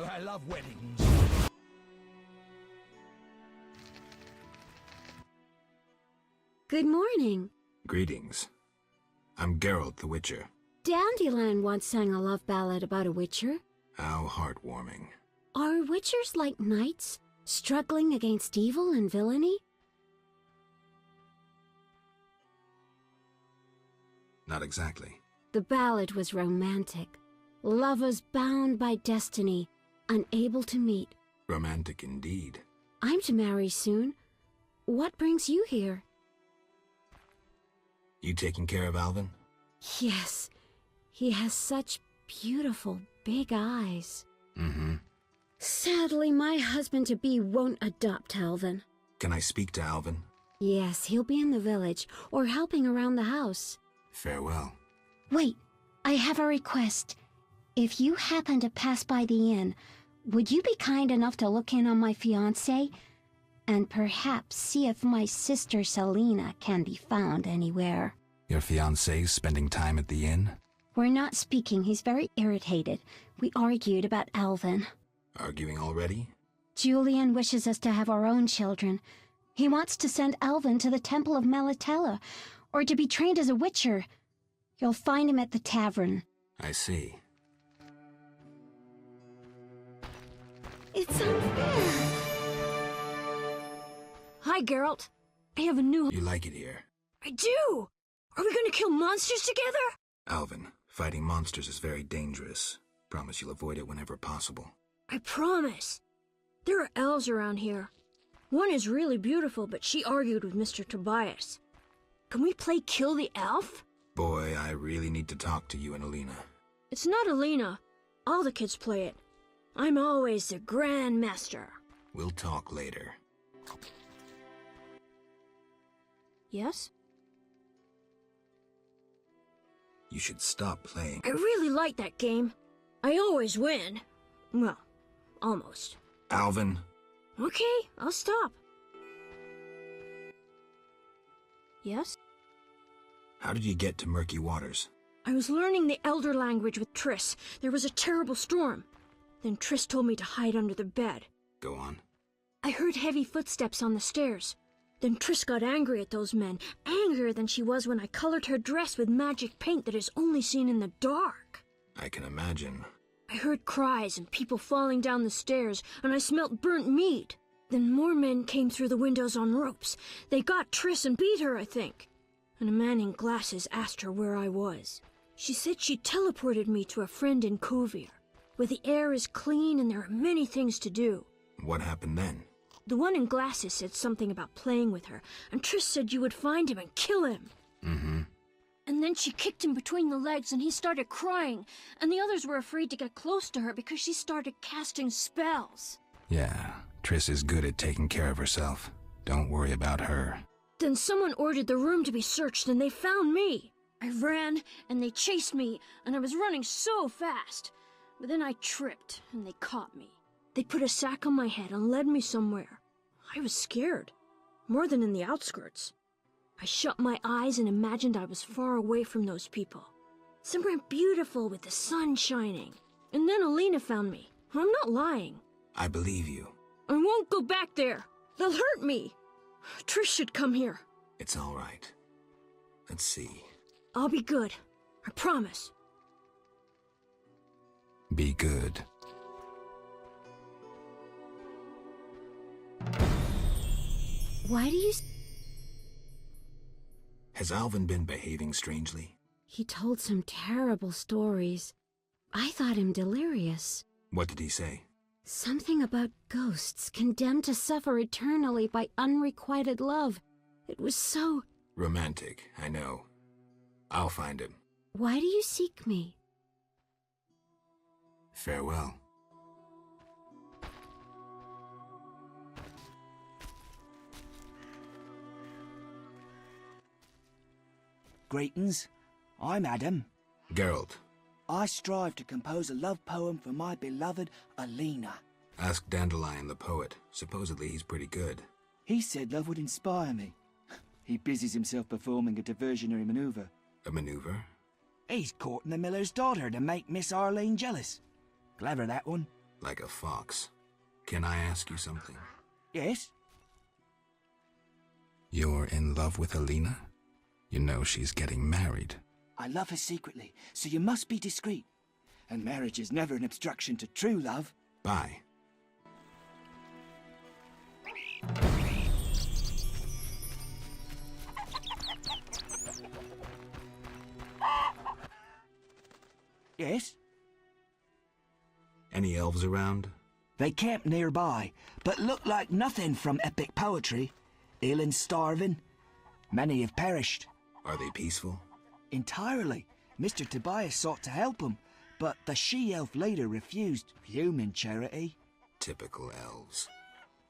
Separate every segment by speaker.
Speaker 1: I love weddings.
Speaker 2: Good morning.
Speaker 3: Greetings. I'm Geralt the Witcher.
Speaker 2: Dandelion once sang a love ballad about a witcher.
Speaker 3: How heartwarming.
Speaker 2: Are witchers like knights, struggling against evil and villainy?
Speaker 3: Not exactly.
Speaker 2: The ballad was romantic. Lovers bound by destiny, unable to meet.
Speaker 3: Romantic indeed.
Speaker 2: I'm to marry soon. What brings you here?
Speaker 3: You taking care of Alvin?
Speaker 2: Yes, he has such beautiful big eyes.
Speaker 3: Mm-hmm.
Speaker 2: Sadly, my husband-to-be won't adopt Alvin.
Speaker 3: Can I speak to Alvin?
Speaker 2: Yes, he'll be in the village or helping around the house.
Speaker 3: Farewell.
Speaker 2: Wait, I have a request. If you happen to pass by the inn, would you be kind enough to look in on my fiancé? And perhaps see if my sister Selena can be found anywhere.
Speaker 3: Your fiancé's spending time at the inn?
Speaker 2: We're not speaking. He's very irritated. We argued about Alvin.
Speaker 3: Arguing already?
Speaker 2: Julian wishes us to have our own children. He wants to send Alvin to the Temple of Melitella, or to be trained as a witcher. You'll find him at the tavern.
Speaker 3: I see.
Speaker 2: It's unfair. Hi, Geralt. I have a new...
Speaker 3: You like it here?
Speaker 2: I do! Are we gonna kill monsters together?
Speaker 3: Alvin, fighting monsters is very dangerous. Promise you'll avoid it whenever possible.
Speaker 4: I promise. There are elves around here. One is really beautiful, but she argued with Mr. Tobias. Can we play Kill the Elf?
Speaker 3: Boy, I really need to talk to you and Alina.
Speaker 4: It's not Alina. All the kids play it. I'm always the Grand Master.
Speaker 3: We'll talk later.
Speaker 4: Yes?
Speaker 3: You should stop playing.
Speaker 4: I really like that game. I always win. Well, almost.
Speaker 3: Alvin!
Speaker 4: Okay, I'll stop. Yes?
Speaker 3: How did you get to Murky Waters?
Speaker 4: I was learning the Elder language with Triss. There was a terrible storm. Then Triss told me to hide under the bed.
Speaker 3: Go on.
Speaker 4: I heard heavy footsteps on the stairs. Then Triss got angry at those men, angrier than she was when I colored her dress with magic paint that is only seen in the dark.
Speaker 3: I can imagine.
Speaker 4: I heard cries and people falling down the stairs, and I smelt burnt meat. Then more men came through the windows on ropes. They got Triss and beat her, I think. And a man in glasses asked her where I was. She said she teleported me to a friend in Kovir, where the air is clean and there are many things to do.
Speaker 3: What happened then?
Speaker 4: The one in glasses said something about playing with her, and Triss said you would find him and kill him.
Speaker 3: Mm-hmm.
Speaker 4: And then she kicked him between the legs and he started crying, and the others were afraid to get close to her because she started casting spells.
Speaker 3: Yeah, Triss is good at taking care of herself. Don't worry about her.
Speaker 4: Then someone ordered the room to be searched and they found me. I ran and they chased me, and I was running so fast. But then I tripped and they caught me. They put a sack on my head and led me somewhere. I was scared, more than in the outskirts. I shut my eyes and imagined I was far away from those people, somewhere beautiful with the sun shining. And then Alina found me. I'm not lying.
Speaker 3: I believe you.
Speaker 4: I won't go back there. They'll hurt me. Trish should come here.
Speaker 3: It's all right. Let's see.
Speaker 4: I'll be good. I promise.
Speaker 3: Be good.
Speaker 2: Why do you...
Speaker 3: Has Alvin been behaving strangely?
Speaker 2: He told some terrible stories. I thought him delirious.
Speaker 3: What did he say?
Speaker 2: Something about ghosts condemned to suffer eternally by unrequited love. It was so...
Speaker 3: Romantic, I know. I'll find him.
Speaker 2: Why do you seek me?
Speaker 3: Farewell.
Speaker 5: Greetings. I'm Adam.
Speaker 3: Geralt,
Speaker 5: I strive to compose a love poem for my beloved Alina.
Speaker 3: ask Dandelion the poet. Supposedly he's pretty good.
Speaker 5: He said love would inspire me. He busies himself performing a diversionary maneuver.
Speaker 3: A maneuver?
Speaker 5: He's courting the miller's daughter to make Miss Arlene jealous. Clever, that one.
Speaker 3: like a fox. Can I ask you something?
Speaker 5: Yes?
Speaker 3: You're in love with Alina? You know she's getting married.
Speaker 5: I love her secretly, so you must be discreet. And marriage is never an obstruction to true love.
Speaker 3: Bye.
Speaker 5: Yes?
Speaker 3: Any elves around?
Speaker 5: They camp nearby, but look like nothing from epic poetry. Ill and starving. Many have perished.
Speaker 3: Are they peaceful?
Speaker 5: Entirely. Mr. Tobias sought to help him, but the she-elf later refused human charity.
Speaker 3: Typical elves.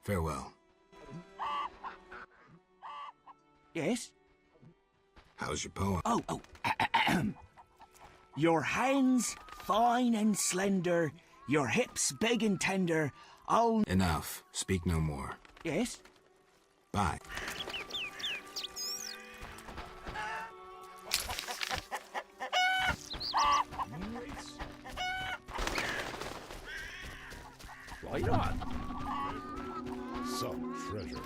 Speaker 3: Farewell.
Speaker 5: Yes?
Speaker 3: How's your poem?
Speaker 5: Ahem. Your hands fine and slender, your hips big and tender, all...
Speaker 3: Enough. Speak no more.
Speaker 5: Yes?
Speaker 3: Bye.
Speaker 1: Why not? Some treasure.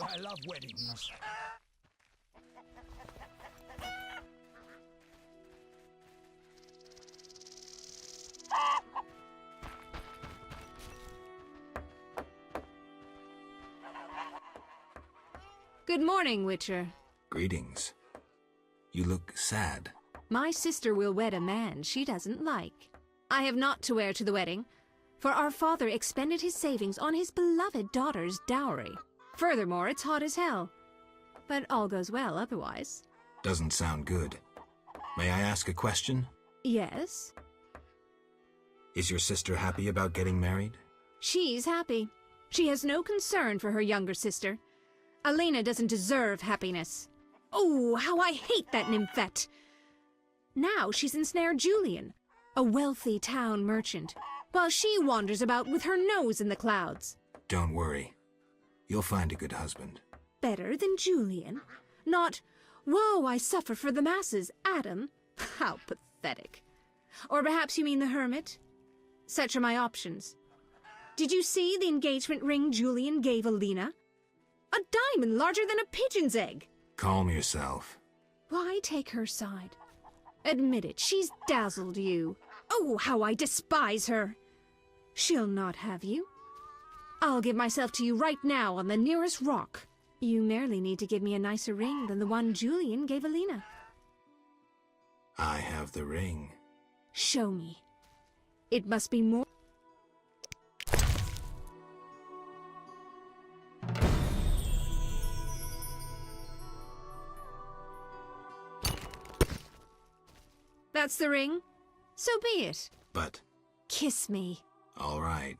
Speaker 5: I love weddings.
Speaker 6: Good morning, Witcher.
Speaker 3: Greetings. You look sad.
Speaker 6: My sister will wed a man she doesn't like. I have naught to wear to the wedding, for our father expended his savings on his beloved daughter's dowry. Furthermore, it's hot as hell. But all goes well otherwise.
Speaker 3: Doesn't sound good. May I ask a question?
Speaker 6: Yes?
Speaker 3: Is your sister happy about getting married?
Speaker 6: She's happy. She has no concern for her younger sister. Alina doesn't deserve happiness. Oh, how I hate that nymphette! Now she's ensnared Julian, a wealthy town merchant, while she wanders about with her nose in the clouds.
Speaker 3: Don't worry. You'll find a good husband.
Speaker 6: Better than Julian? Not, woe, I suffer for the masses, Adam? How pathetic. Or perhaps you mean the hermit? Such are my options. Did you see the engagement ring Julian gave Alina? A diamond larger than a pigeon's egg.
Speaker 3: Calm yourself.
Speaker 6: Why take her side? Admit it, she's dazzled you. Oh, how I despise her. She'll not have you. I'll give myself to you right now on the nearest rock. You merely need to give me a nicer ring than the one Julian gave Alina.
Speaker 3: I have the ring.
Speaker 6: Show me. It must be more... That's the ring. So be it.
Speaker 3: But...
Speaker 6: Kiss me.
Speaker 3: all right.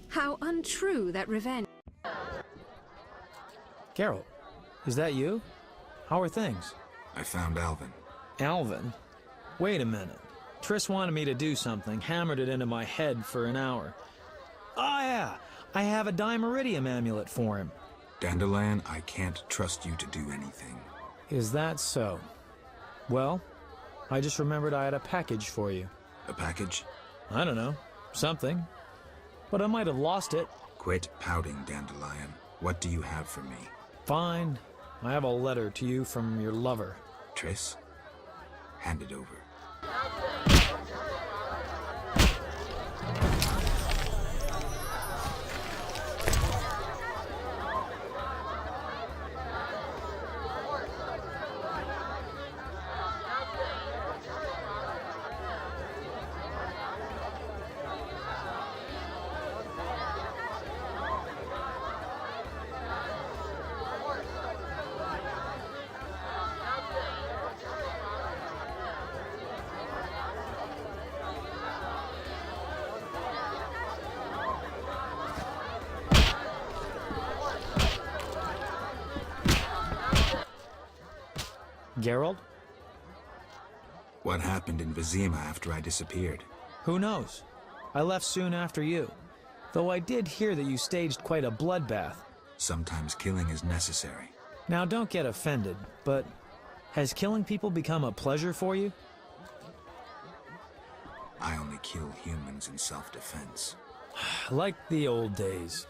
Speaker 6: How untrue that revenge...
Speaker 7: Carol, is that you? How are things?
Speaker 3: I found Alvin.
Speaker 7: Alvin? Wait a minute. Triss wanted me to do something, hammered it into my head for an hour. Oh yeah, I have a Dimeridium amulet for him.
Speaker 3: Dandelion, I can't trust you to do anything.
Speaker 7: Is that so? Well, I just remembered I had a package for you.
Speaker 3: A package?
Speaker 7: I don't know, something. But I might have lost it.
Speaker 3: Quit pouting, Dandelion. What do you have for me?
Speaker 7: Fine. I have a letter to you from your lover.
Speaker 3: Triss? Hand it over.
Speaker 7: Geralt?
Speaker 3: What happened in Vizima after I disappeared?
Speaker 7: Who knows? I left soon after you. Though I did hear that you staged quite a bloodbath.
Speaker 3: Sometimes killing is necessary.
Speaker 7: Now don't get offended, but has killing people become a pleasure for you?
Speaker 3: I only kill humans in self-defense.
Speaker 7: Like the old days.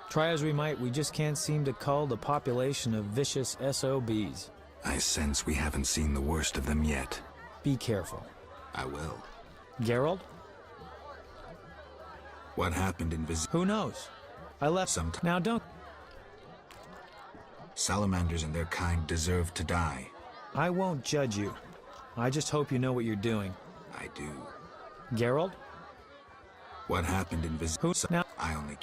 Speaker 7: Try as we might, we just can't seem to cull the population of vicious SOBs.
Speaker 3: I sense we haven't seen the worst of them yet.
Speaker 7: Be careful.
Speaker 3: I will.
Speaker 7: Geralt?
Speaker 3: What happened in Vizima?
Speaker 7: Who knows? I left
Speaker 3: some.
Speaker 7: Now don't.
Speaker 3: Salamanders and their kind deserve to die.
Speaker 7: I won't judge you. I just hope you know what you're doing.
Speaker 3: I do.
Speaker 7: Geralt?
Speaker 3: What happened in Vizima?
Speaker 7: Who now?
Speaker 3: I only.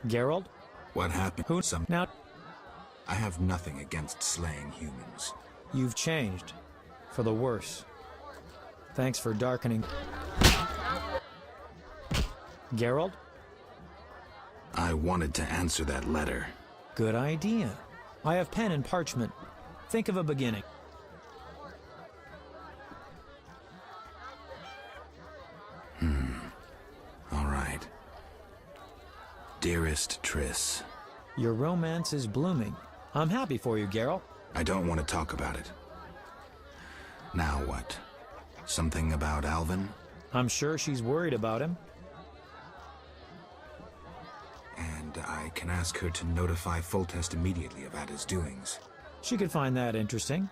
Speaker 7: Geralt?
Speaker 3: What happened?
Speaker 7: Who now?
Speaker 3: I have nothing against slaying humans.
Speaker 7: You've changed. For the worse. Thanks for darkening. Geralt?
Speaker 3: I wanted to answer that letter.
Speaker 7: Good idea. I have pen and parchment. Think of a beginning.
Speaker 3: All right. Dearest Triss.
Speaker 7: Your romance is blooming. I'm happy for you, Geralt.
Speaker 3: I don't want to talk about it. Now what? Something about Alvin?
Speaker 7: I'm sure she's worried about him.
Speaker 3: And I can ask her to notify Foltest immediately of Ada's doings.
Speaker 7: She could find that interesting.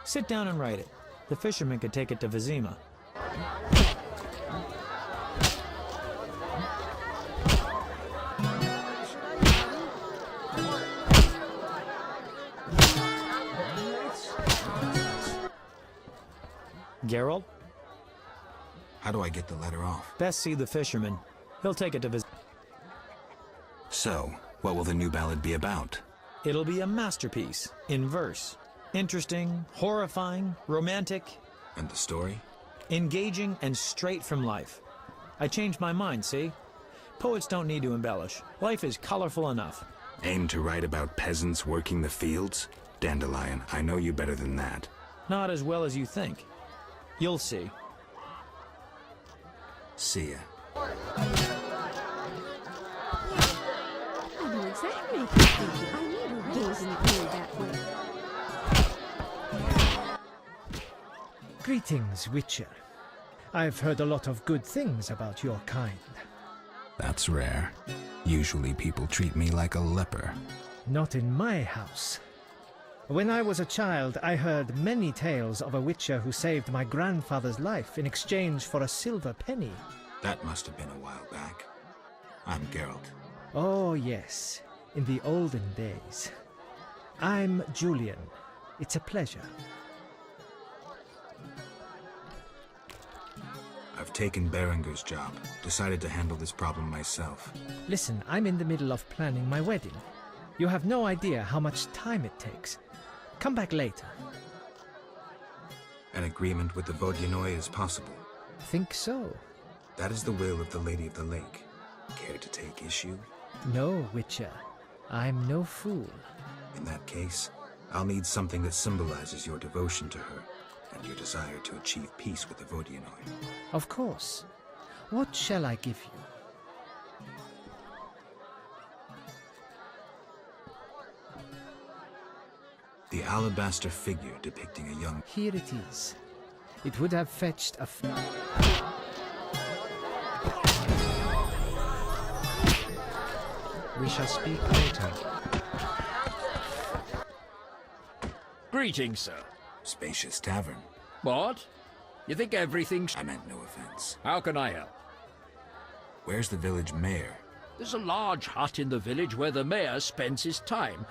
Speaker 7: Sit down and write it. The fisherman could take it to Vizima. Geralt?
Speaker 3: How do I get the letter off?
Speaker 7: Best see the fisherman. He'll take it to Vizima.
Speaker 3: So, what will the new ballad be about?
Speaker 7: It'll be a masterpiece, in verse. Interesting, horrifying, romantic.
Speaker 3: And the story?
Speaker 7: Engaging and straight from life. I changed my mind, see? Poets don't need to embellish. Life is colorful enough.
Speaker 3: Aim to write about peasants working the fields? Dandelion, I know you better than that.
Speaker 7: Not as well as you think. You'll see.
Speaker 3: See ya.
Speaker 6: I know exactly what you're thinking. I never gazing at you that way.
Speaker 1: Greetings, Witcher. I've heard a lot of good things about your kind.
Speaker 3: That's rare. Usually people treat me like a leper.
Speaker 1: Not in my house. When I was a child, I heard many tales of a Witcher who saved my grandfather's life in exchange for a silver penny.
Speaker 3: That must have been a while back. I'm Geralt.
Speaker 1: Oh, yes, in the olden days. I'm Julian. It's a pleasure.
Speaker 3: I've taken Berenger's job. Decided to handle this problem myself.
Speaker 1: Listen, I'm in the middle of planning my wedding. You have no idea how much time it takes. Come back later.
Speaker 3: An agreement with the Vodyanoi is possible.
Speaker 1: Think so?
Speaker 3: That is the will of the Lady of the Lake. Care to take issue?
Speaker 1: No, Witcher. I'm no fool.
Speaker 3: In that case, I'll need something that symbolizes your devotion to her and your desire to achieve peace with the Vodyanoi.
Speaker 1: Of course. What shall I give you?
Speaker 3: The alabaster figure depicting a young...
Speaker 1: Here it is. It would have fetched a... We shall speak later.
Speaker 8: Greetings, sir.
Speaker 3: Spacious tavern.
Speaker 8: What? You think everything's...
Speaker 3: I meant no offense.
Speaker 8: How can I help?
Speaker 3: Where's the village mayor?
Speaker 8: There's a large hut in the village where the mayor spends his time,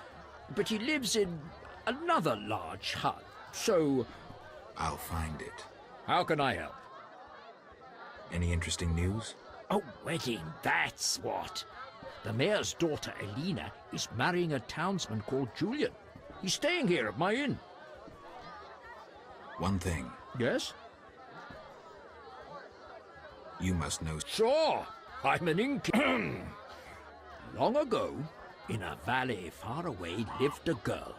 Speaker 8: but he lives in another large hut, so...
Speaker 3: I'll find it.
Speaker 8: How can I help?
Speaker 3: Any interesting news?
Speaker 8: A wedding, that's what. The mayor's daughter, Elena, is marrying a townsman called Julian. He's staying here at my inn.
Speaker 3: One thing.
Speaker 8: Yes?
Speaker 3: You must know...
Speaker 8: Sure, I'm an innkeeper. Long ago, in a valley far away, lived a girl.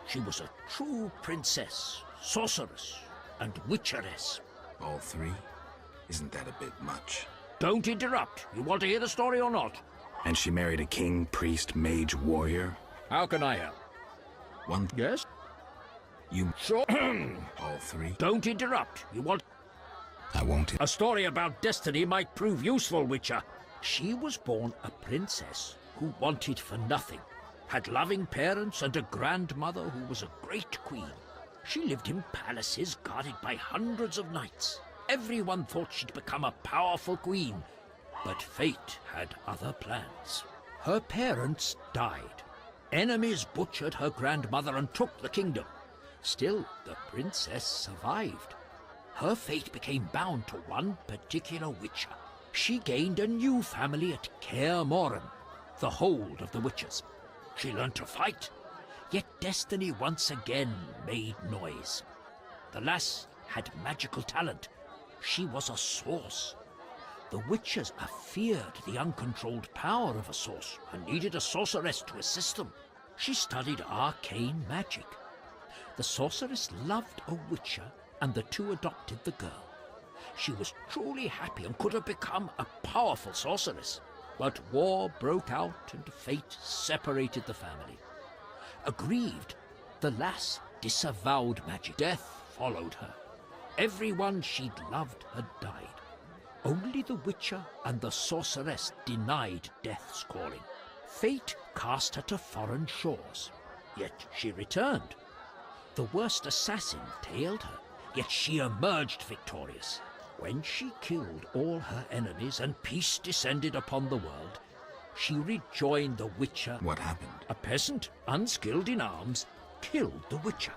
Speaker 8: She was a true princess, sorceress, and witcheress.
Speaker 3: All three? Isn't that a bit much?
Speaker 8: Don't interrupt. You want to hear the story or not?
Speaker 3: And she married a king, priest, mage, warrior?
Speaker 8: How can I help? Yes?
Speaker 3: You...
Speaker 8: Sure.
Speaker 3: All three?
Speaker 8: Don't interrupt. You want...
Speaker 3: I won't...
Speaker 8: A story about destiny might prove useful, Witcher. She was born a princess who wanted for nothing, had loving parents and a grandmother who was a great queen. She lived in palaces guarded by hundreds of knights. Everyone thought she'd become a powerful queen, but fate had other plans. Her parents died. Enemies butchered her grandmother and took the kingdom. Still, the princess survived. Her fate became bound to one particular witcher. She gained a new family at Kaer Morhen, the hold of the witches. She learned to fight, yet destiny once again made noise. The lass had magical talent. She was a source. The witches feared the uncontrolled power of a source and needed a sorceress to assist them. She studied arcane magic. The sorceress loved a witcher, and the two adopted the girl. She was truly happy and could have become a powerful sorceress. But war broke out and fate separated the family. Aggrieved, the lass disavowed magic. Death followed her. Everyone she'd loved had died. Only the witcher and the sorceress denied death's calling. Fate cast her to foreign shores, yet she returned. The worst assassin tailed her, yet she emerged victorious. When she killed all her enemies and peace descended upon the world, she rejoined the witcher.
Speaker 3: What happened?
Speaker 8: A peasant, unskilled in arms, killed the witcher.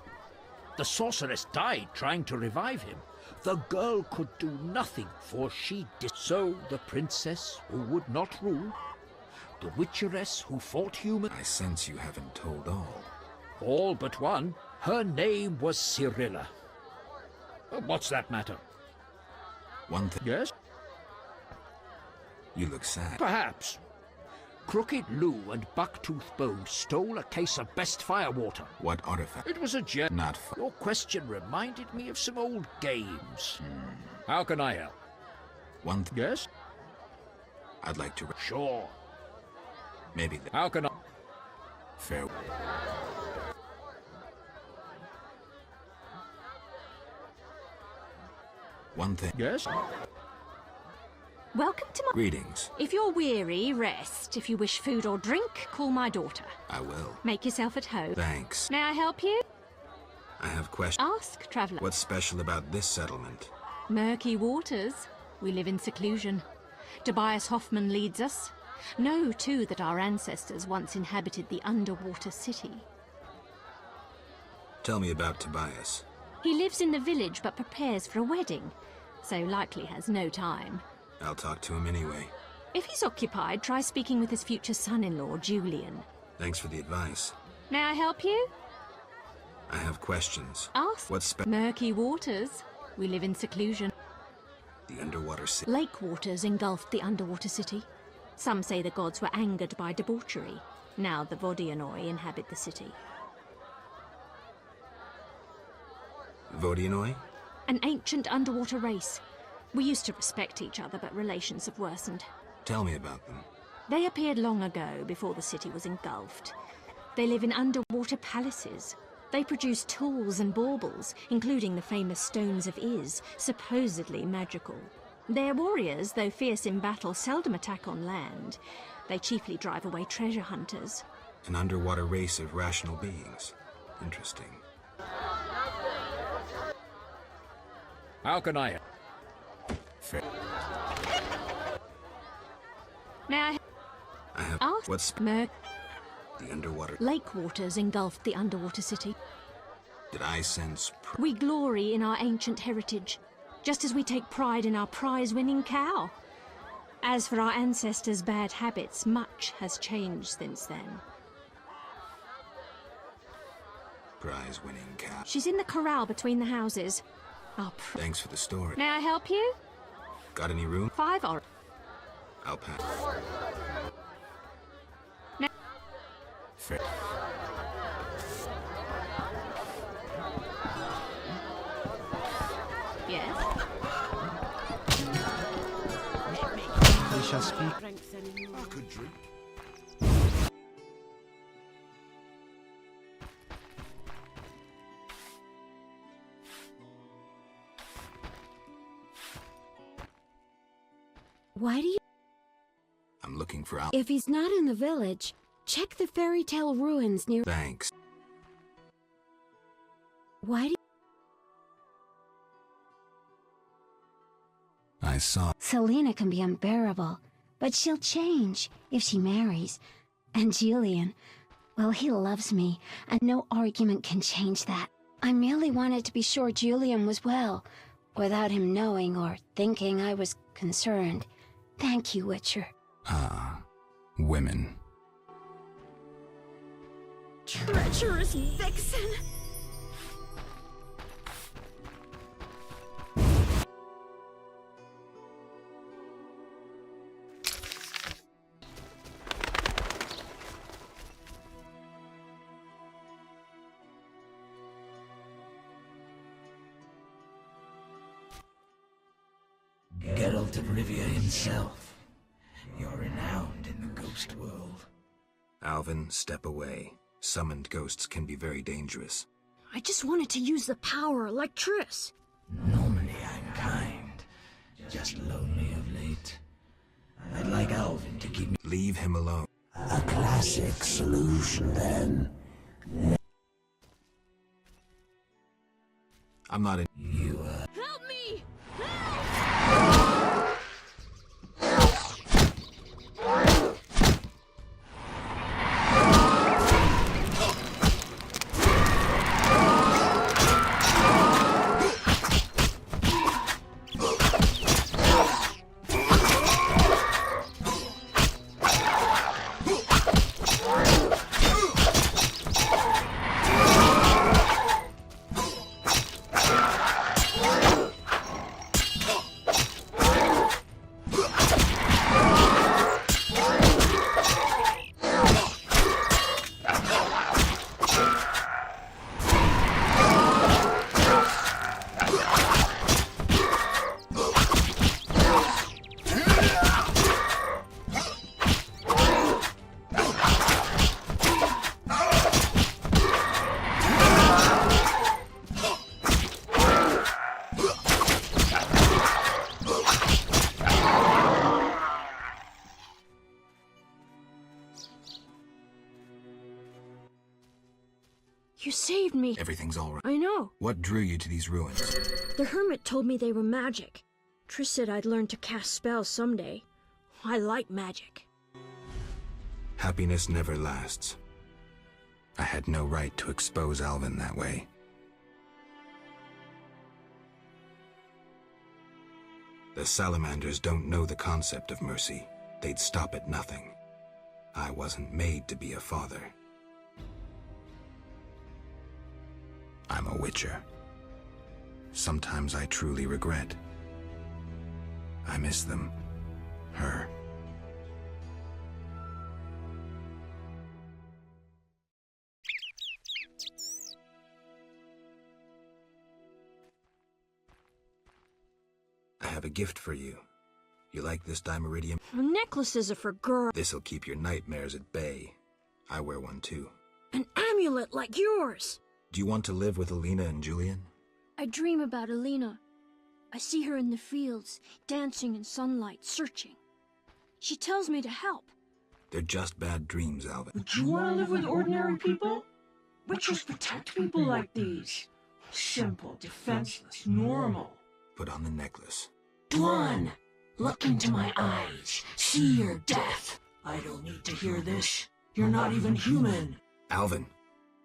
Speaker 8: The sorceress died trying to revive him. The girl could do nothing, for she did. So the princess who would not rule, the witcheress who fought human...
Speaker 3: I sense you haven't told all.
Speaker 8: All but one. Her name was Cyrilla. What's that matter?
Speaker 3: One thing...
Speaker 8: Yes?
Speaker 3: You look sad.
Speaker 8: Perhaps. Crooked Lou and Bucktooth Bone stole a case of best firewater.
Speaker 3: What artifact?
Speaker 8: It was a gem.
Speaker 3: Not
Speaker 8: Your question reminded me of some old games. How can I help?
Speaker 3: One thing...
Speaker 8: Yes?
Speaker 3: I'd like to...
Speaker 8: Sure.
Speaker 3: Maybe...
Speaker 8: How can I...
Speaker 3: Fair... One thing...
Speaker 8: Yes?
Speaker 4: Welcome to my...
Speaker 3: Greetings.
Speaker 4: If you're weary, rest. If you wish food or drink, call my daughter.
Speaker 3: I will.
Speaker 4: Make yourself at home.
Speaker 3: Thanks.
Speaker 4: May I help you?
Speaker 3: I have questions.
Speaker 4: Ask, traveller.
Speaker 3: What's special about this settlement?
Speaker 4: Murky waters. We live in seclusion. Tobias Hoffman leads us. Know, too, that our ancestors once inhabited the underwater city.
Speaker 3: Tell me about Tobias.
Speaker 4: He lives in the village but prepares for a wedding, so likely has no time.
Speaker 3: I'll talk to him anyway.
Speaker 4: If he's occupied, try speaking with his future son-in-law, Julian.
Speaker 3: Thanks for the advice.
Speaker 4: May I help you?
Speaker 3: I have questions.
Speaker 4: Ask.
Speaker 3: What's
Speaker 4: Murky waters. We live in seclusion.
Speaker 3: the underwater city?
Speaker 4: Lake waters engulfed the underwater city. Some say the gods were angered by debauchery. Now the Vodianoi inhabit the city.
Speaker 3: Vodianoi?
Speaker 4: An ancient underwater race. We used to respect each other, but relations have worsened.
Speaker 3: Tell me about them.
Speaker 4: They appeared long ago, before the city was engulfed. They live in underwater palaces. They produce tools and baubles, including the famous Stones of Iz, supposedly magical. Their warriors, though fierce in battle, seldom attack on land. They chiefly drive away treasure hunters.
Speaker 3: An underwater race of rational beings. Interesting.
Speaker 8: How can I...
Speaker 3: Fair.
Speaker 4: May I
Speaker 3: I have...
Speaker 4: ask?
Speaker 3: What's...
Speaker 4: The
Speaker 3: underwater...
Speaker 4: lake waters engulfed the underwater city.
Speaker 3: Did I sense...
Speaker 4: We glory in our ancient heritage, just as we take pride in our prize-winning cow. As for our ancestors' bad habits, much has changed since then.
Speaker 3: prize-winning cow?
Speaker 4: She's in the corral between the houses.
Speaker 3: Thanks for the story.
Speaker 4: May I help you?
Speaker 3: Got any room?
Speaker 4: 5 or...
Speaker 3: I'll pass.
Speaker 4: No.
Speaker 3: Fair.
Speaker 1: shall speak.
Speaker 2: Why do you...
Speaker 3: I'm looking for Al.
Speaker 2: If he's not in the village, check the fairy tale ruins near...
Speaker 3: Thanks.
Speaker 2: Why do...
Speaker 3: I saw.
Speaker 2: Selena can be unbearable, but she'll change if she marries. And Julian, well, he loves me, and no argument can change that. I merely wanted to be sure Julian was well, without him knowing or thinking I was concerned. Thank you, Witcher.
Speaker 3: Women.
Speaker 6: Treacherous vixen!
Speaker 5: Geralt of Rivia himself. You're renowned in the ghost world.
Speaker 3: Alvin, step away. Summoned ghosts can be very dangerous.
Speaker 4: I just wanted to use the power like Triss.
Speaker 5: Normally I'm kind, just lonely of late. I'd like Alvin to keep me...
Speaker 3: Leave him alone.
Speaker 5: A classic solution, then.
Speaker 3: I'm not in...
Speaker 5: You,
Speaker 4: Help me! You saved me.
Speaker 3: Everything's all right.
Speaker 4: I know.
Speaker 3: What drew you to these ruins?
Speaker 4: The hermit told me they were magic. Triss said I'd learn to cast spells someday. I like magic.
Speaker 3: Happiness never lasts. I had no right to expose Alvin that way. The salamanders don't know the concept of mercy. They'd stop at nothing. I wasn't made to be a father. I'm a witcher. Sometimes I truly regret. I miss them. Her. I have a gift for you. You like this dimeridium?
Speaker 4: Necklaces are for girls.
Speaker 3: This'll keep your nightmares at bay. I wear one too.
Speaker 4: An amulet like yours.
Speaker 3: Do you want to live with Alina and Julian?
Speaker 4: I dream about Alina. I see her in the fields, dancing in sunlight, searching. She tells me to help.
Speaker 3: They're just bad dreams, Alvin.
Speaker 9: Would you want to live with ordinary people? Witchers protect people like these. Simple, defenseless, normal.
Speaker 3: Put on the necklace.
Speaker 9: Dwan, look into my eyes. See your death. I don't need to hear this. You're not even human.
Speaker 3: Alvin.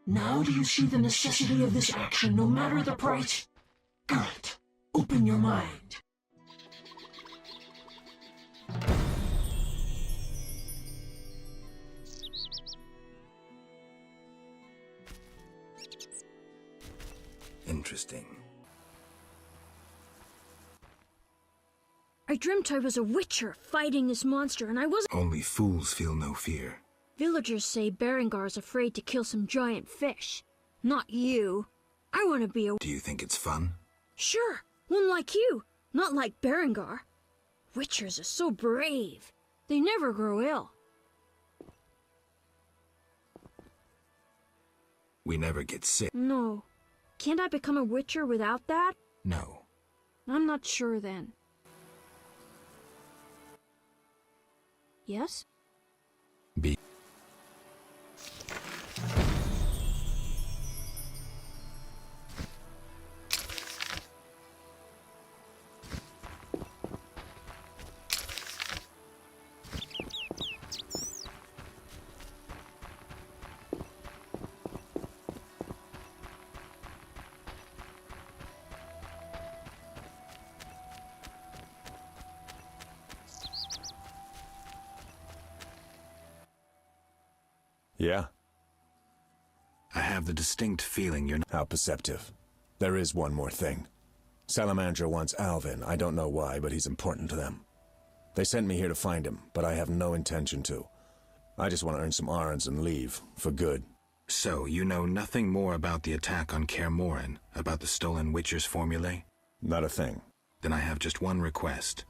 Speaker 9: Now do you see the necessity of this action, no matter the price? Geralt, open your mind.
Speaker 3: Interesting.
Speaker 4: I dreamt I was a witcher fighting this monster, and I wasn't.
Speaker 3: Only fools feel no fear.
Speaker 4: Villagers say Berengar's afraid to kill some giant fish. Not you. I want to be a...
Speaker 3: Do you think it's fun?
Speaker 4: Sure, one like you, not like Berengar. Witchers are so brave. They never grow ill.
Speaker 3: We never get sick.
Speaker 4: No. Can't I become a Witcher without that?
Speaker 3: No.
Speaker 4: I'm not sure then. Yes?
Speaker 3: B.
Speaker 10: Yeah?
Speaker 3: I have the distinct feeling you're not...
Speaker 10: How perceptive. There is one more thing. Salamander wants Alvin. I don't know why, but he's important to them. They sent me here to find him, but I have no intention to. I just want to earn some arons and leave, for good.
Speaker 3: So, you know nothing more about the attack on Kaer Morhen, about the stolen Witcher's formulae?
Speaker 10: Not a thing.
Speaker 3: Then I have just one request.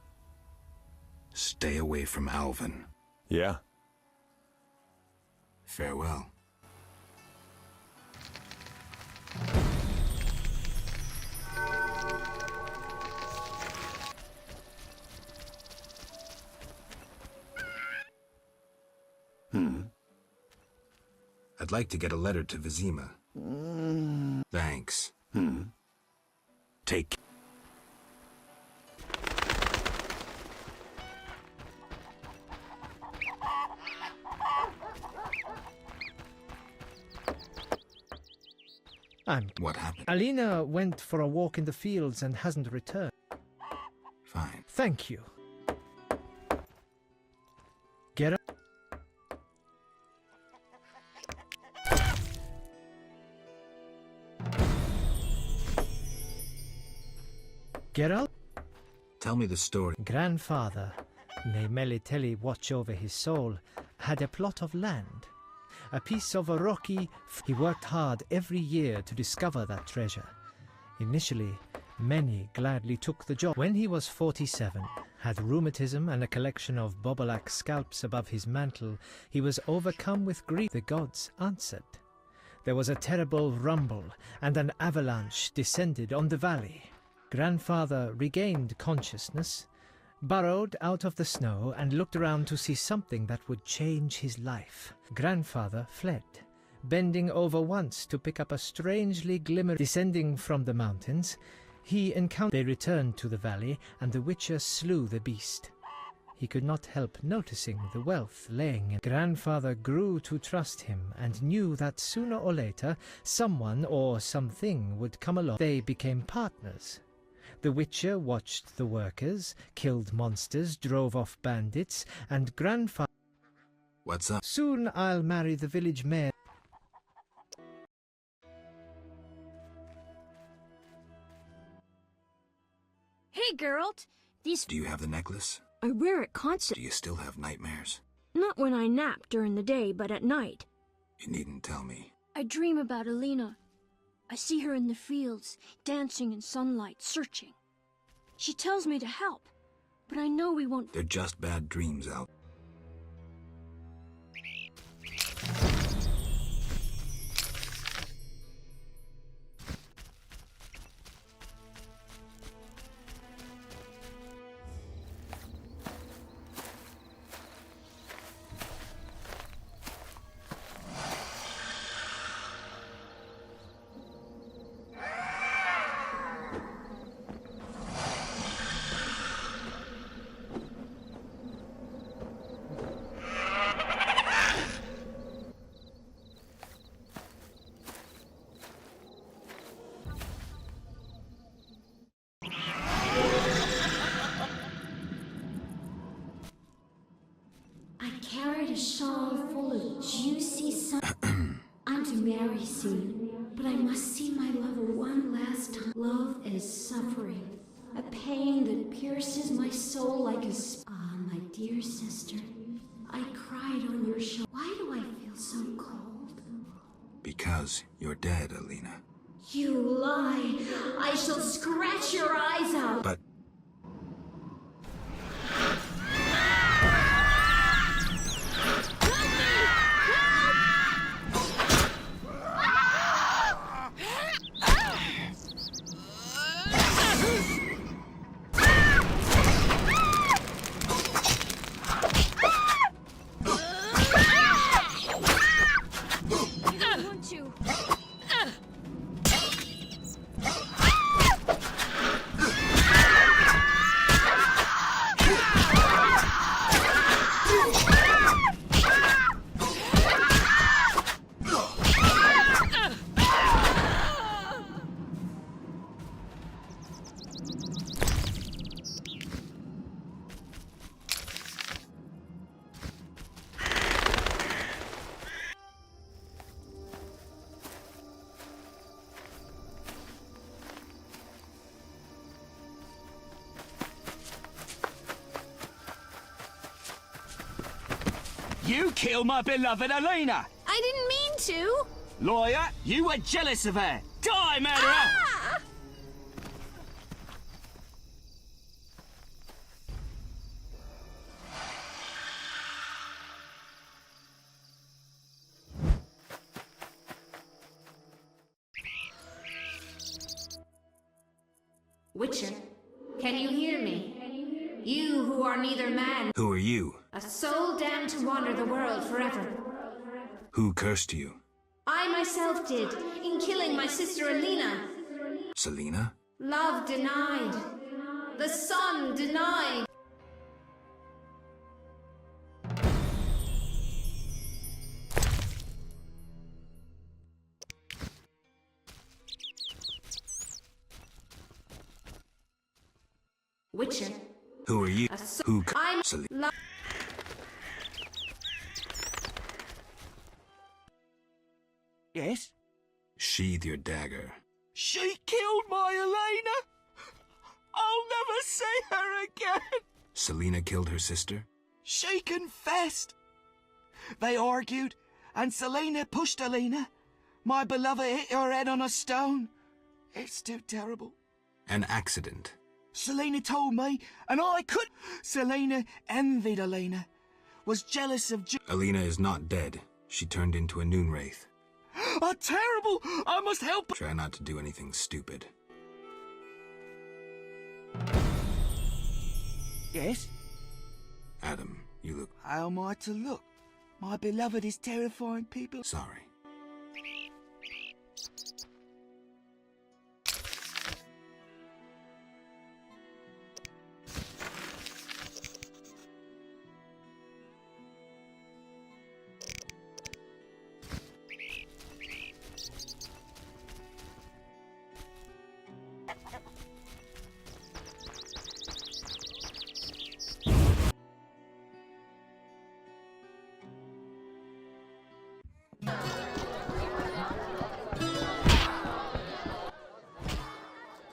Speaker 3: Stay away from Alvin.
Speaker 10: Yeah?
Speaker 3: Farewell. I'd like to get a letter to Vizima. Thanks. Take... What happened?
Speaker 1: Alina went for a walk in the fields and hasn't returned.
Speaker 3: Fine.
Speaker 1: Thank you. Get up. Geralt?
Speaker 3: Tell me the story.
Speaker 1: Grandfather, may Melitele watch over his soul, had a plot of land. A piece of a rocky... He worked hard every year to discover that treasure. Initially, many gladly took the job. When he was 47, had rheumatism and a collection of Bobolak scalps above his mantle, he was overcome with grief. The gods answered. There was a terrible rumble, and an avalanche descended on the valley. Grandfather regained consciousness, burrowed out of the snow, and looked around to see something that would change his life. Grandfather fled, bending over once to pick up a strangely glimmering. Descending from the mountains, he encountered. They returned to the valley, and the Witcher slew the beast. He could not help noticing the wealth laying in. Grandfather grew to trust him and knew that sooner or later someone or something would come along. They became partners. The Witcher watched the workers, killed monsters, drove off bandits, and Grandfather...
Speaker 3: What's up?
Speaker 1: Soon I'll marry the village mayor.
Speaker 4: Hey, Geralt! These...
Speaker 3: Do you have the necklace?
Speaker 4: I wear it constantly.
Speaker 3: Do you still have nightmares?
Speaker 4: Not when I nap during the day, but at night.
Speaker 3: You needn't tell me.
Speaker 4: I dream about Alina. I see her in the fields, dancing in sunlight, searching. She tells me to help, but I know we won't...
Speaker 3: They're just bad dreams, Al.
Speaker 2: Carried a shawl full of juicy sun. I'm to marry soon, but I must see my lover one last time. Love is suffering, a pain that pierces my soul like a Ah, my dear sister, I cried on your shoulder. Why do I feel so cold?
Speaker 3: Because you're dead, Alina.
Speaker 2: You lie! I shall scratch your eyes out!
Speaker 3: But...
Speaker 5: You killed my beloved Alina!
Speaker 6: I didn't mean to!
Speaker 5: Lawyer, you were jealous of her! Die, murderer!
Speaker 6: Ah! Witcher, can you hear me? You who are neither man,
Speaker 3: Who are you?
Speaker 6: a soul damned to wander the world forever.
Speaker 3: Who cursed you?
Speaker 6: I myself did, in killing my sister Alina.
Speaker 3: Selena?
Speaker 6: Love denied. The sun denied. Witcher.
Speaker 3: Who are you? Who
Speaker 6: I'm
Speaker 3: Selena?
Speaker 5: Yes?
Speaker 3: Sheathe your dagger.
Speaker 5: She killed my Elena! I'll never see her again!
Speaker 3: Selena killed her sister?
Speaker 5: She confessed! They argued, and Selena pushed Elena. My beloved hit her head on a stone. It's too terrible.
Speaker 3: An accident.
Speaker 5: Selena told me, and I could. Selena envied Elena, was jealous of
Speaker 3: Alina is not dead. She turned into a noon wraith.
Speaker 5: Terrible! I must help.
Speaker 3: Try not to do anything stupid.
Speaker 5: Yes?
Speaker 3: Adam, you look...
Speaker 5: How am I to look? My beloved is terrifying people.
Speaker 3: sorry.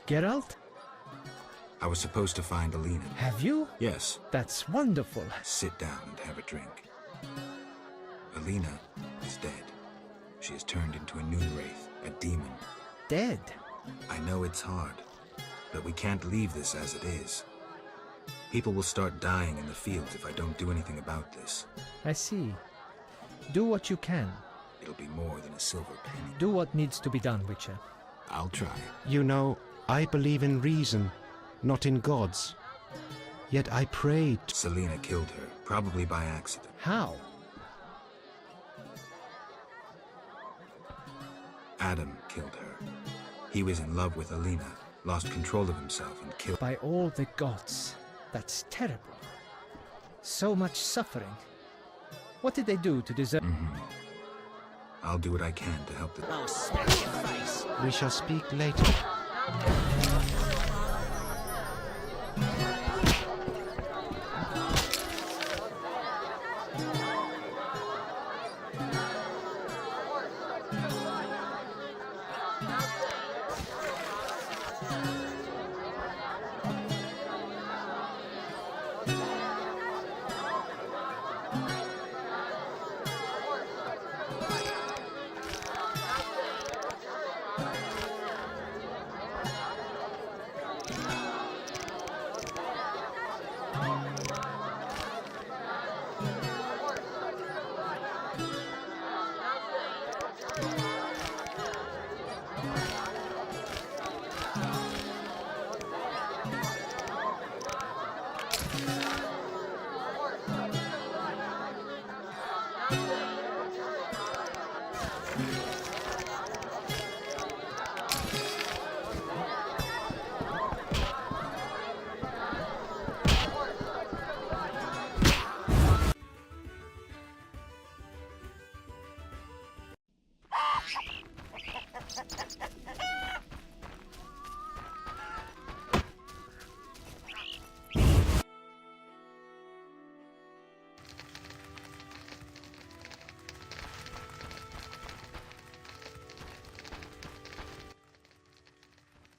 Speaker 1: Geralt,
Speaker 3: I was supposed to find Alina.
Speaker 1: have you?
Speaker 3: Yes.
Speaker 1: That's wonderful.
Speaker 3: Sit down and have a drink. Alina is dead. She has turned into a noon wraith, a demon.
Speaker 1: Dead?
Speaker 3: I know it's hard, but we can't leave this as it is. People will start dying in the fields if I don't do anything about this.
Speaker 1: I see. Do what you can.
Speaker 3: It'll be more than a silver penny.
Speaker 1: Do what needs to be done, Witcher.
Speaker 3: I'll try.
Speaker 11: You know, I believe in reason, not in gods. Yet I prayed.
Speaker 3: Selena killed her, probably by accident.
Speaker 1: How?
Speaker 3: Adam killed her. He was in love with Alina, lost control of himself and killed...
Speaker 1: By all the gods. That's terrible. So much suffering. What did they do to deserve...
Speaker 3: I'll do what I can to help the...
Speaker 11: We shall speak later.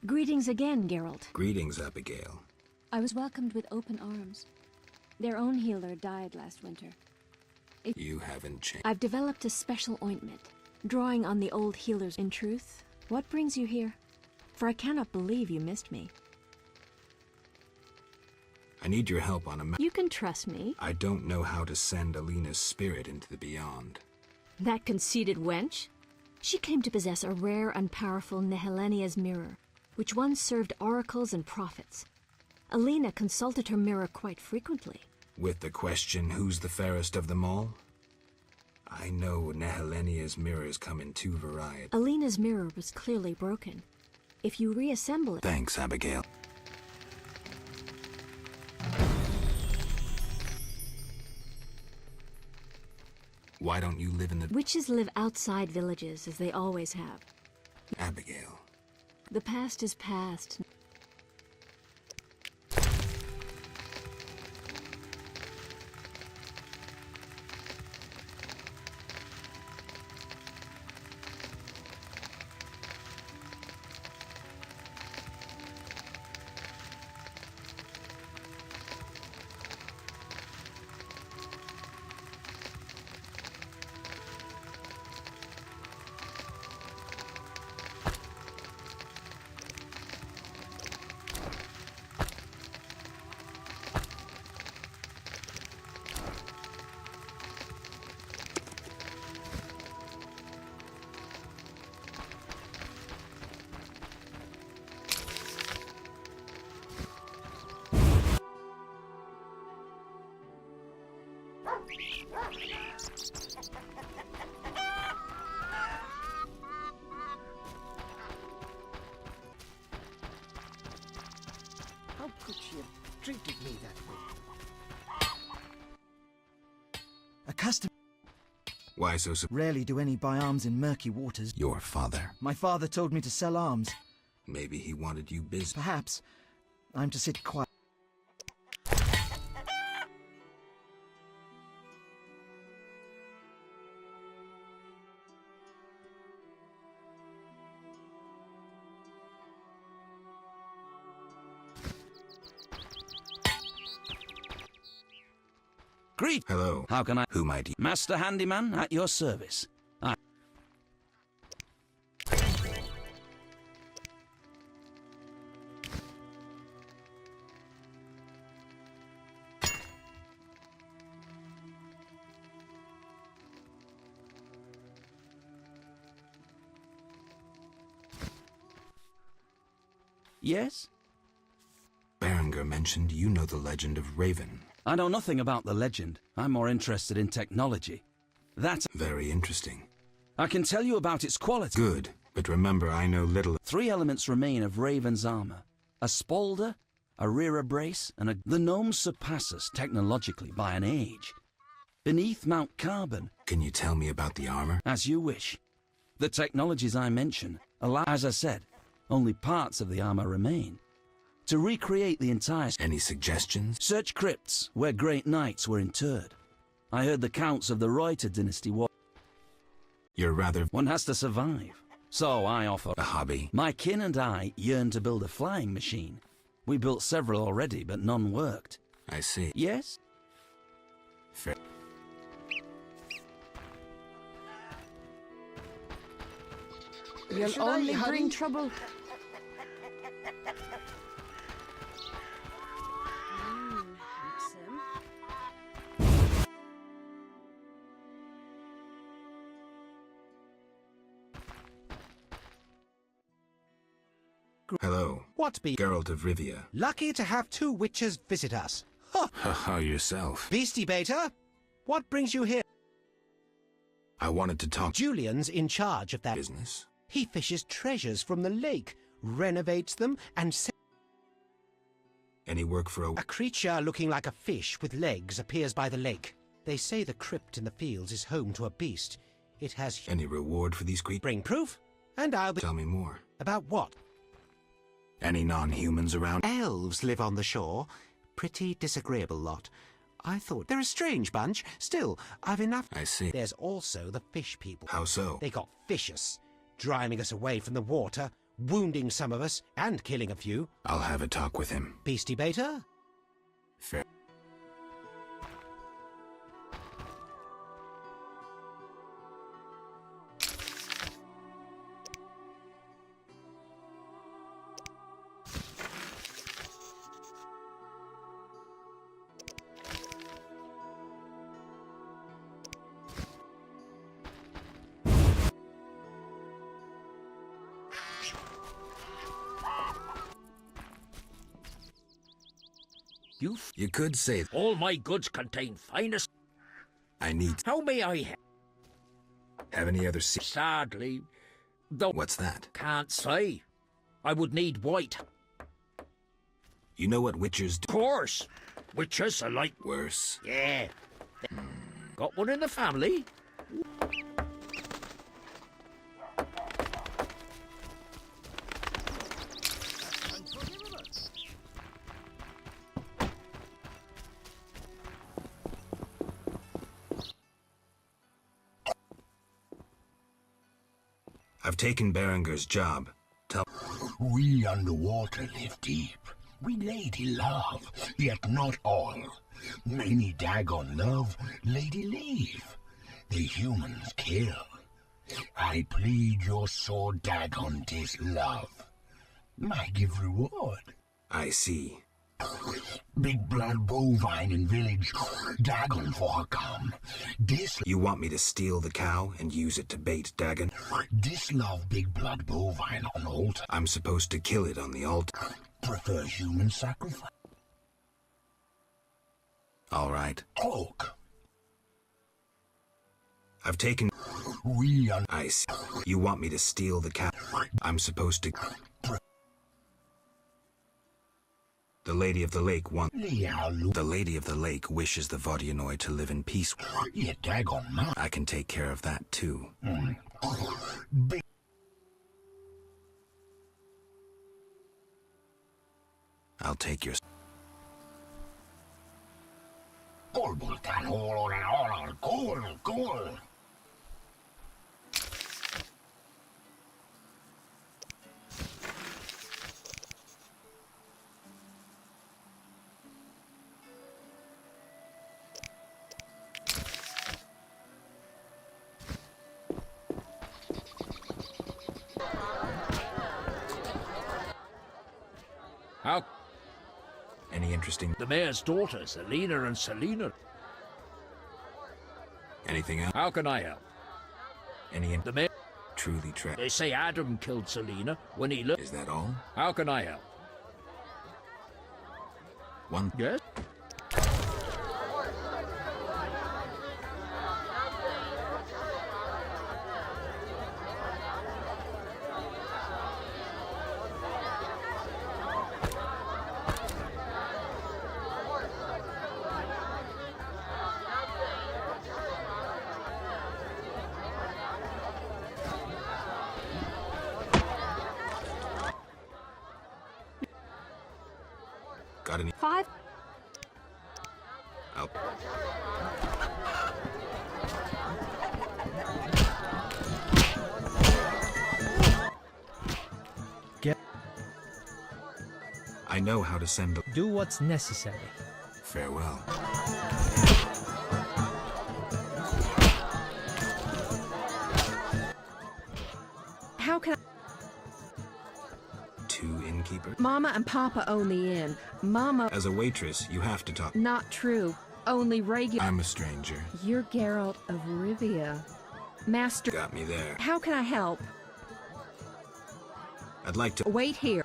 Speaker 4: Greetings again, Geralt.
Speaker 3: Greetings, Abigail.
Speaker 4: I was welcomed with open arms. Their own healer died last winter.
Speaker 3: You haven't changed.
Speaker 4: I've developed a special ointment, drawing on the old healers. In truth, what brings you here? For I cannot believe you missed me.
Speaker 3: I need your help on a matter.
Speaker 4: You can trust me.
Speaker 3: I don't know how to send Alina's spirit into the beyond.
Speaker 4: That conceited wench? She came to possess a rare and powerful Nehelenia's mirror, which once served oracles and prophets. Alina consulted her mirror quite frequently.
Speaker 3: With the question, who's the fairest of them all? I know Nehelenia's mirrors come in two varieties.
Speaker 4: Alina's mirror was clearly broken. If you reassemble it...
Speaker 3: Thanks, Abigail. Why don't you live in the...
Speaker 4: Witches live outside villages, as they always have.
Speaker 3: Abigail.
Speaker 4: The past is past.
Speaker 1: How could she have treated me that way?
Speaker 5: Accustomed.
Speaker 3: Why so
Speaker 5: Rarely do any buy arms in murky waters.
Speaker 3: Your father.
Speaker 5: My father told me to sell arms.
Speaker 3: Maybe he wanted you busy.
Speaker 5: Perhaps. I'm to sit quiet.
Speaker 12: Greet.
Speaker 3: Hello.
Speaker 12: How can I...
Speaker 3: Who might you...
Speaker 12: Master Handyman at your service. Yes?
Speaker 3: Berenger mentioned you know the legend of Raven.
Speaker 12: I know nothing about the legend. I'm more interested in technology. That's
Speaker 3: very interesting.
Speaker 12: I can tell you about its quality.
Speaker 3: Good, but remember I know little.
Speaker 12: 3 elements remain of Raven's armor. A spalder, a rear brace, and a... The gnomes surpass us technologically by an age. Beneath Mount Carbon...
Speaker 3: Can you tell me about the armor?
Speaker 12: As you wish. The technologies I mention allow... As I said, only parts of the armor remain. To recreate the entire...
Speaker 3: Any suggestions?
Speaker 12: Search crypts where great knights were interred. I heard the counts of the Reuter dynasty were...
Speaker 3: You're rather...
Speaker 12: One has to survive. So I offer...
Speaker 3: A hobby?
Speaker 12: My kin and I yearn to build a flying machine. We built several already, but none worked.
Speaker 3: I see.
Speaker 12: Yes?
Speaker 3: Fair.
Speaker 4: You'll only bring trouble.
Speaker 3: Hello.
Speaker 11: What be?
Speaker 3: Geralt of Rivia.
Speaker 11: Lucky to have 2 witches visit us. Ha!
Speaker 3: Haha, yourself.
Speaker 11: Beastie Beta, what brings you here?
Speaker 3: I wanted to talk...
Speaker 11: Julian's in charge of that
Speaker 3: business.
Speaker 11: He fishes treasures from the lake, renovates them, and...
Speaker 3: Any work for
Speaker 11: A creature looking like a fish with legs appears by the lake. They say the crypt in the fields is home to a beast. It has...
Speaker 3: Any reward for these creatures?
Speaker 11: Bring proof, and I'll be...
Speaker 3: Tell me more.
Speaker 11: About what?
Speaker 3: Any non-humans around?
Speaker 11: Elves live on the shore. Pretty disagreeable lot. I thought they're a strange bunch. Still, I've enough...
Speaker 3: I see.
Speaker 11: There's also the fish people.
Speaker 3: How so?
Speaker 11: They got vicious, driving us away from the water, wounding some of us, and killing a few.
Speaker 3: I'll have a talk with him.
Speaker 11: Beastie Beta?
Speaker 3: Fair. You could say
Speaker 8: all my goods contain finest.
Speaker 3: I need.
Speaker 8: How may I
Speaker 3: Have any other
Speaker 8: Sadly, though.
Speaker 3: What's that?
Speaker 8: Can't say. I would need white.
Speaker 3: You know what witchers do?
Speaker 8: Of course. Witchers are like...
Speaker 3: Worse.
Speaker 8: Yeah. Got one in the family.
Speaker 3: I've taken Berenger's job.
Speaker 13: We underwater live deep. We lady love, yet not all. Many dagon love, lady leave. The humans kill. I plead your sword dagon tis love. I give reward.
Speaker 3: I see.
Speaker 13: Big blood bovine in village, dagon for her come.
Speaker 3: You want me to steal the cow and use it to bait dagon?
Speaker 13: Dislove big blood bovine on altar.
Speaker 3: I'm supposed to kill it on the altar.
Speaker 13: Prefer human sacrifice.
Speaker 3: All right.
Speaker 13: Oak.
Speaker 3: I've taken... I see. You want me to steal the cow? I'm supposed to... The Lady of the Lake wants... The Lady of the Lake wishes the Vodyanoi to live in peace. I can take care of that, too. I'll take your...
Speaker 8: How?
Speaker 3: Any interesting...
Speaker 8: The mayor's daughters, Alina and Selina.
Speaker 3: Anything else?
Speaker 8: How can I help?
Speaker 3: The mayor... Truly tragic.
Speaker 8: They say Adam killed Selina when he
Speaker 3: Is that all?
Speaker 8: How can I help?
Speaker 3: One...
Speaker 8: Yes?
Speaker 3: Got any...
Speaker 6: 5.
Speaker 3: Out.
Speaker 1: Get...
Speaker 3: I know how to send...
Speaker 1: Do what's necessary.
Speaker 3: Farewell.
Speaker 6: How can I...
Speaker 3: Two innkeepers?
Speaker 6: Mama and Papa own the inn. Mama...
Speaker 3: As a waitress, you have to talk...
Speaker 6: Not true. Only regular...
Speaker 3: I'm a stranger.
Speaker 6: You're Geralt of Rivia. Master...
Speaker 3: Got me there.
Speaker 6: How can I help?
Speaker 3: I'd like to...
Speaker 6: Wait here.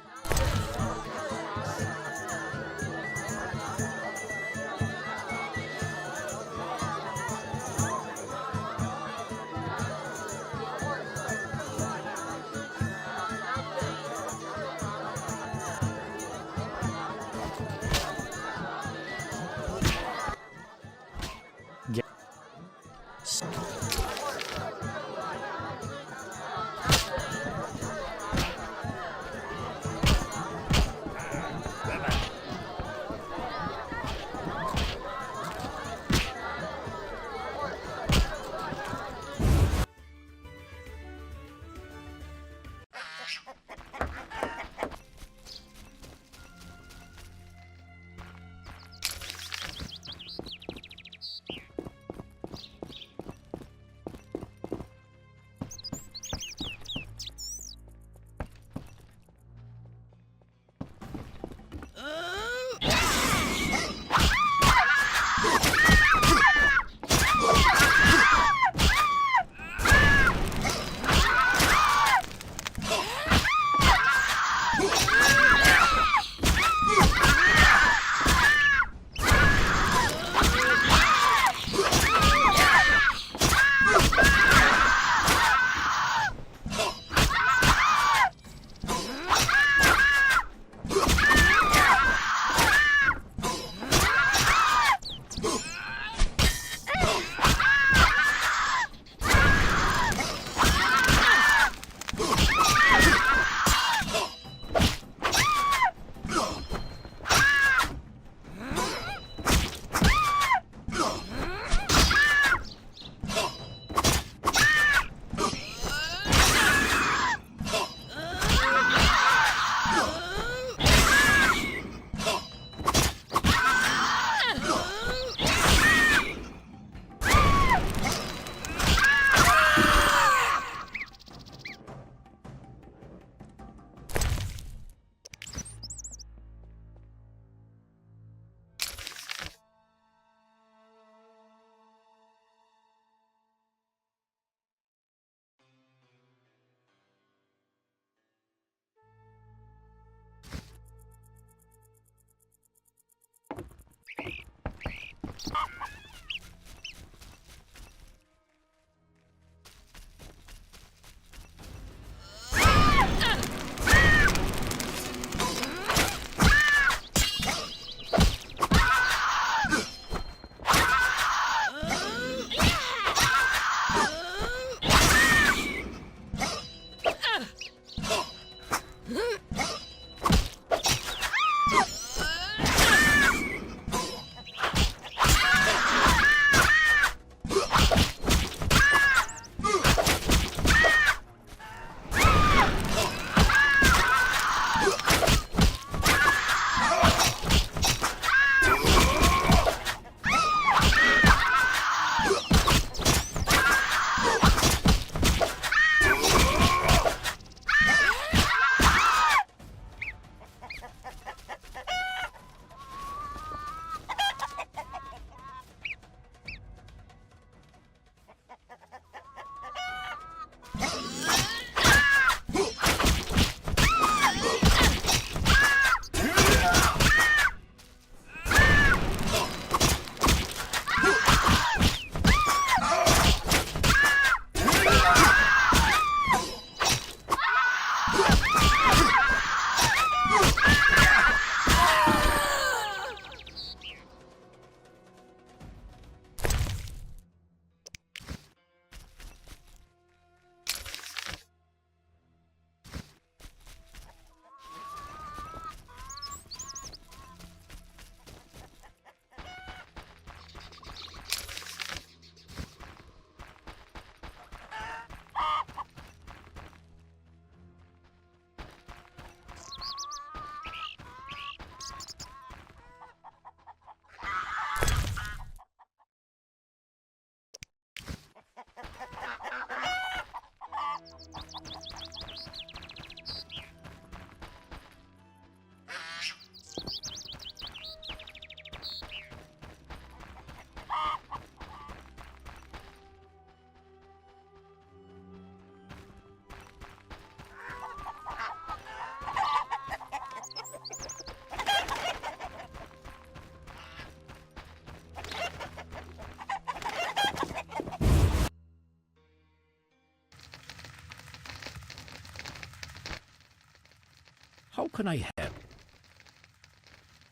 Speaker 8: How can I help?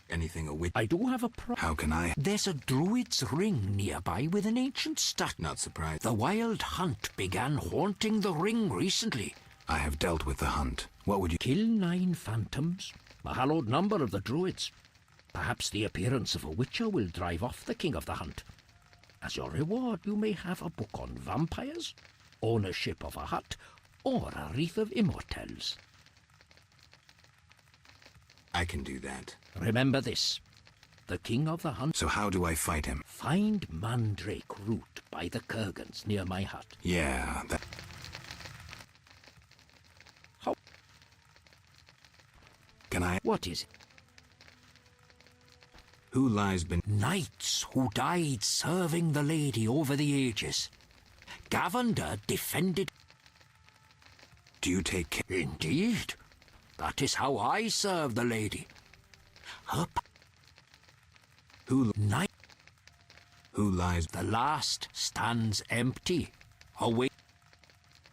Speaker 3: Anything a witch?
Speaker 8: I do have a problem.
Speaker 3: How can I?
Speaker 8: There's a druid's ring nearby with an ancient statue.
Speaker 3: Not surprised.
Speaker 8: The wild hunt began haunting the ring recently.
Speaker 3: I have dealt with the hunt. What would you...
Speaker 8: Kill 9 phantoms, a hallowed number of the druids. Perhaps the appearance of a witcher will drive off the king of the hunt. As your reward, you may have a book on vampires, ownership of a hut, or a wreath of immortelles.
Speaker 3: I can do that.
Speaker 8: Remember this. The king of the hunt...
Speaker 3: So how do I fight him?
Speaker 8: Find mandrake root by the kurgans near my hut.
Speaker 3: Yeah, that...
Speaker 8: How...
Speaker 3: Can I...
Speaker 8: What is it?
Speaker 3: Who lies beneath...
Speaker 8: Knights who died serving the lady over the ages. Gavander defended...
Speaker 3: Do you take care...
Speaker 8: Indeed. That is how I serve the lady. Her...
Speaker 3: Who...
Speaker 8: Knight...
Speaker 3: Who lies...
Speaker 8: The last stands empty. Away...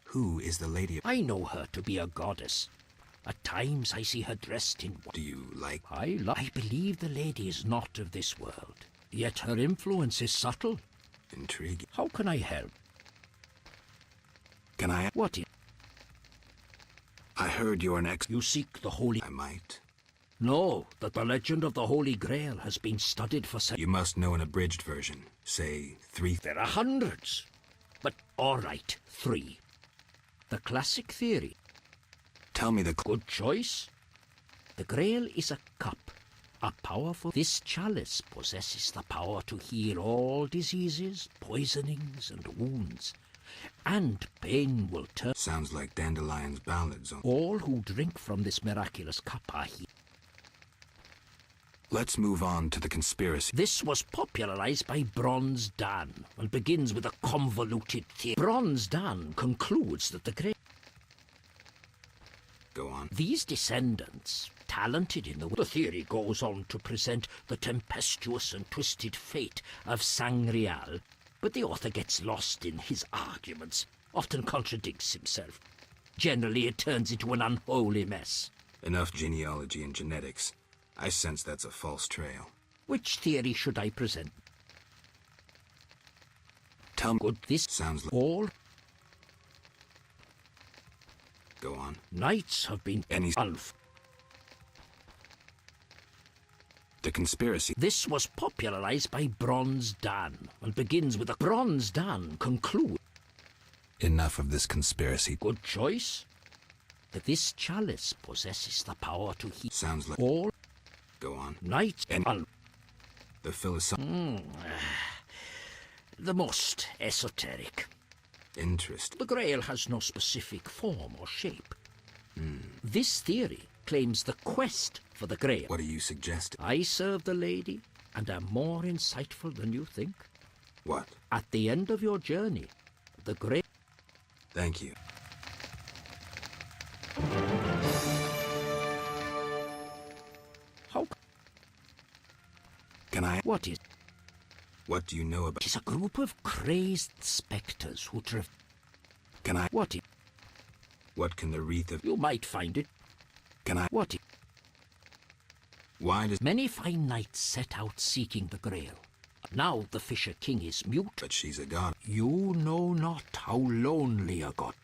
Speaker 3: Who is the lady...
Speaker 8: I know her to be a goddess. At times I see her dressed in...
Speaker 3: Do you like...
Speaker 8: I believe the lady is not of this world. Yet her influence is subtle.
Speaker 3: Intriguing.
Speaker 8: How can I help?
Speaker 3: Can I...
Speaker 8: What is...
Speaker 3: I heard you're an
Speaker 8: You seek the holy...
Speaker 3: I might.
Speaker 8: Know that the legend of the Holy Grail has been studied for...
Speaker 3: You must know an abridged version. Say, 3...
Speaker 8: There are hundreds. But, all right, 3. The classic theory.
Speaker 3: Tell me the...
Speaker 8: Good choice. The Grail is a cup. A powerful... This chalice possesses the power to heal all diseases, poisonings, and wounds. And pain will turn...
Speaker 3: Sounds like Dandelion's ballads on...
Speaker 8: All who drink from this miraculous cup are healed.
Speaker 3: Let's move on to the conspiracy.
Speaker 8: This was popularized by Bronze Dan and begins with a convoluted theory. Bronze Dan concludes that the great...
Speaker 3: Go on.
Speaker 8: These descendants, talented in the theory goes on to present the tempestuous and twisted fate of Sangreal, but the author gets lost in his arguments, often contradicts himself. Generally, it turns into an unholy mess.
Speaker 3: Enough genealogy and genetics. I sense that's a false trail.
Speaker 8: Which theory should I present?
Speaker 3: Tell me.
Speaker 8: Good, this
Speaker 3: sounds like...
Speaker 8: all...
Speaker 3: Go on.
Speaker 8: Knights have been
Speaker 3: The conspiracy.
Speaker 8: This was popularized by Bronze Dan and begins with a Bronze Dan conclude.
Speaker 3: Enough of this conspiracy.
Speaker 8: Good choice. That this chalice possesses the power to heal.
Speaker 3: Sounds like
Speaker 8: all.
Speaker 3: Go on.
Speaker 8: Knights and
Speaker 3: the philosophy.
Speaker 8: The most esoteric.
Speaker 3: Interest.
Speaker 8: The Grail has no specific form or shape. This theory claims the quest for the Grail.
Speaker 3: What are you suggesting?
Speaker 8: I serve the lady and am more insightful than you think.
Speaker 3: What?
Speaker 8: At the end of your journey, the Grail...
Speaker 3: Thank you.
Speaker 8: How...
Speaker 3: Can I...
Speaker 8: What is...
Speaker 3: What do you know about...
Speaker 8: It is a group of crazed spectres who drift...
Speaker 3: Can I...
Speaker 8: What is...
Speaker 3: What can the wreath of...
Speaker 8: You might find it.
Speaker 3: Can I...
Speaker 8: What is...
Speaker 3: Why does...
Speaker 8: Many fine knights set out seeking the Grail. Now the Fisher King is mute.
Speaker 3: But she's a god.
Speaker 8: You know not how lonely a god...